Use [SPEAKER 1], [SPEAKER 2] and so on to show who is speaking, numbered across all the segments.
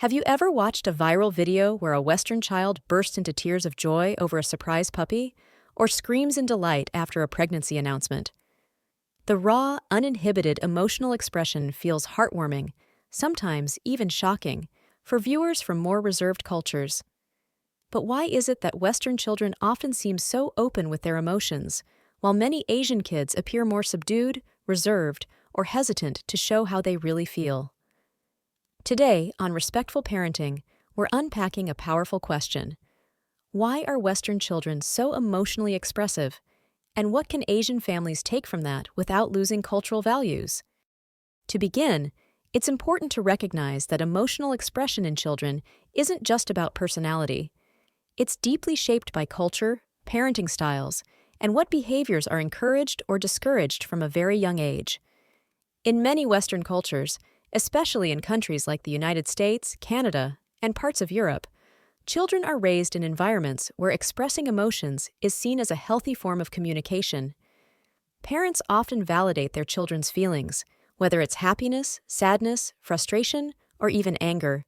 [SPEAKER 1] Have you ever watched a viral video where a Western child bursts into tears of joy over a surprise puppy, or screams in delight after a pregnancy announcement? The raw, uninhibited emotional expression feels heartwarming, sometimes even shocking, for viewers from more reserved cultures. But why is it that Western children often seem so open with their emotions, while many Asian kids appear more subdued, reserved, or hesitant to show how they really feel? Today, on Respectful Parenting, we're unpacking a powerful question. Why are Western children so emotionally expressive? And what can Asian families take from that without losing cultural values? To begin, it's important to recognize that emotional expression in children isn't just about personality. It's deeply shaped by culture, parenting styles, and what behaviors are encouraged or discouraged from a very young age. In many Western cultures, especially in countries like the United States, Canada, and parts of Europe, children are raised in environments where expressing emotions is seen as a healthy form of communication. Parents often validate their children's feelings, whether it's happiness, sadness, frustration, or even anger.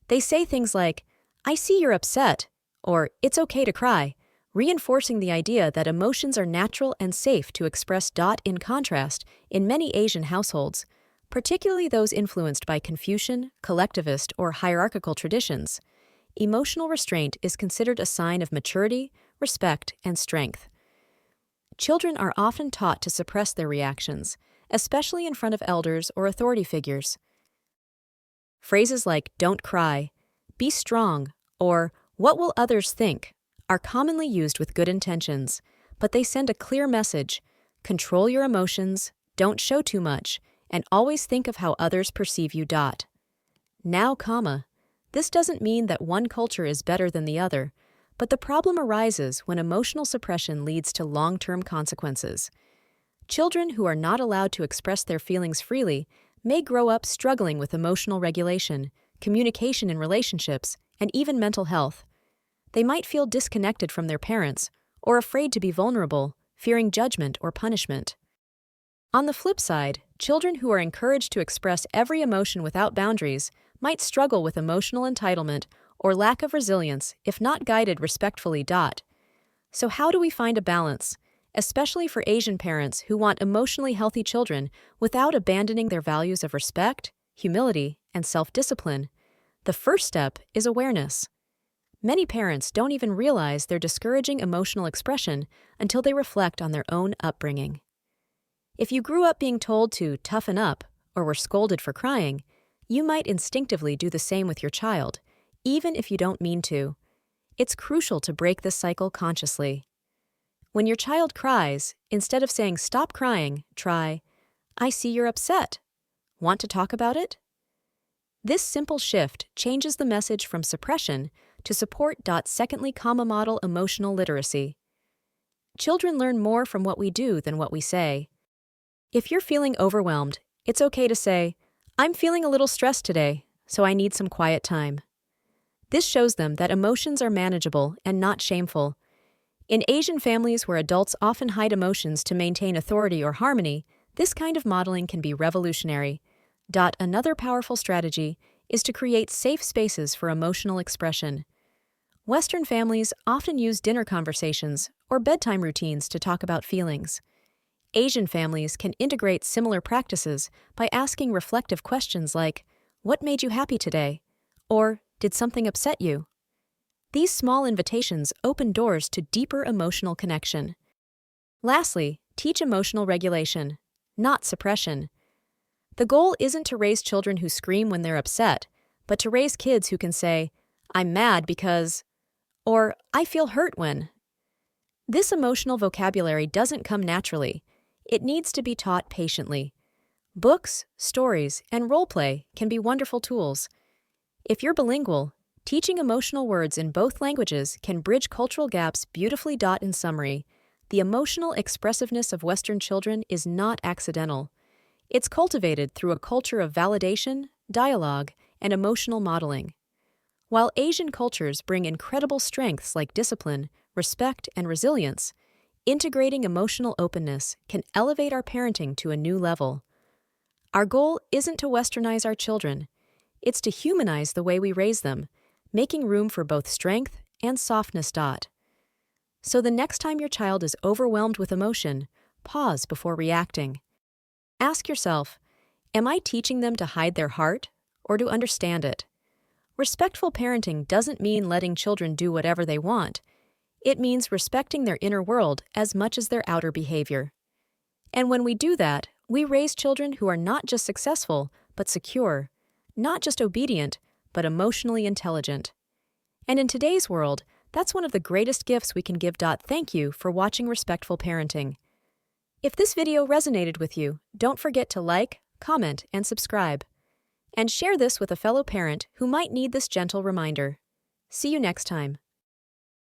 [SPEAKER 1] They say things like, "I see you're upset," or "It's okay to cry," reinforcing the idea that emotions are natural and safe to express. In contrast, in many Asian households, particularly those influenced by Confucian, collectivist, or hierarchical traditions, emotional restraint is considered a sign of maturity, respect, and strength. Children are often taught to suppress their reactions, especially in front of elders or authority figures. Phrases like "don't cry," "be strong," or "what will others think" are commonly used with good intentions, but they send a clear message: control your emotions, don't show too much, and always think of how others perceive you. Now, this doesn't mean that one culture is better than the other, but the problem arises when emotional suppression leads to long-term consequences. Children who are not allowed to express their feelings freely may grow up struggling with emotional regulation, communication in relationships, and even mental health. They might feel disconnected from their parents, or afraid to be vulnerable, fearing judgment or punishment. On the flip side, children who are encouraged to express every emotion without boundaries might struggle with emotional entitlement or lack of resilience if not guided respectfully. So how do we find a balance, especially for Asian parents who want emotionally healthy children without abandoning their values of respect, humility, and self-discipline? The first step is awareness. Many parents don't even realize they're discouraging emotional expression until they reflect on their own upbringing. If you grew up being told to toughen up or were scolded for crying, you might instinctively do the same with your child, even if you don't mean to. It's crucial to break this cycle consciously. When your child cries, instead of saying "stop crying," try, "I see you're upset. Want to talk about it?" This simple shift changes the message from suppression to support. Secondly, model emotional literacy. Children learn more from what we do than what we say. If you're feeling overwhelmed, it's okay to say, "I'm feeling a little stressed today, so I need some quiet time." This shows them that emotions are manageable and not shameful. In Asian families where adults often hide emotions to maintain authority or harmony, this kind of modeling can be revolutionary. Another powerful strategy is to create safe spaces for emotional expression. Western families often use dinner conversations or bedtime routines to talk about feelings. Asian families can integrate similar practices by asking reflective questions like, "What made you happy today?" or "Did something upset you?" These small invitations open doors to deeper emotional connection. Lastly, teach emotional regulation, not suppression. The goal isn't to raise children who scream when they're upset, but to raise kids who can say, "I'm mad because," or "I feel hurt when." This emotional vocabulary doesn't come naturally. It needs to be taught patiently. Books, stories, and role play can be wonderful tools. If you're bilingual, teaching emotional words in both languages can bridge cultural gaps beautifully. In summary, the emotional expressiveness of Western children is not accidental. It's cultivated through a culture of validation, dialogue, and emotional modeling. While Asian cultures bring incredible strengths like discipline, respect, and resilience, integrating emotional openness can elevate our parenting to a new level. Our goal isn't to westernize our children. It's to humanize the way we raise them, making room for both strength and softness. So the next time your child is overwhelmed with emotion, pause before reacting. Ask yourself, am I teaching them to hide their heart or to understand it? Respectful parenting doesn't mean letting children do whatever they want. It means respecting their inner world as much as their outer behavior. And when we do that, we raise children who are not just successful, but secure, not just obedient, but emotionally intelligent. And in today's world, that's one of the greatest gifts we can give. Thank you for watching Respectful Parenting. If this video resonated with you, don't forget to like, comment, and subscribe. And share this with a fellow parent who might need this gentle reminder. See you next time.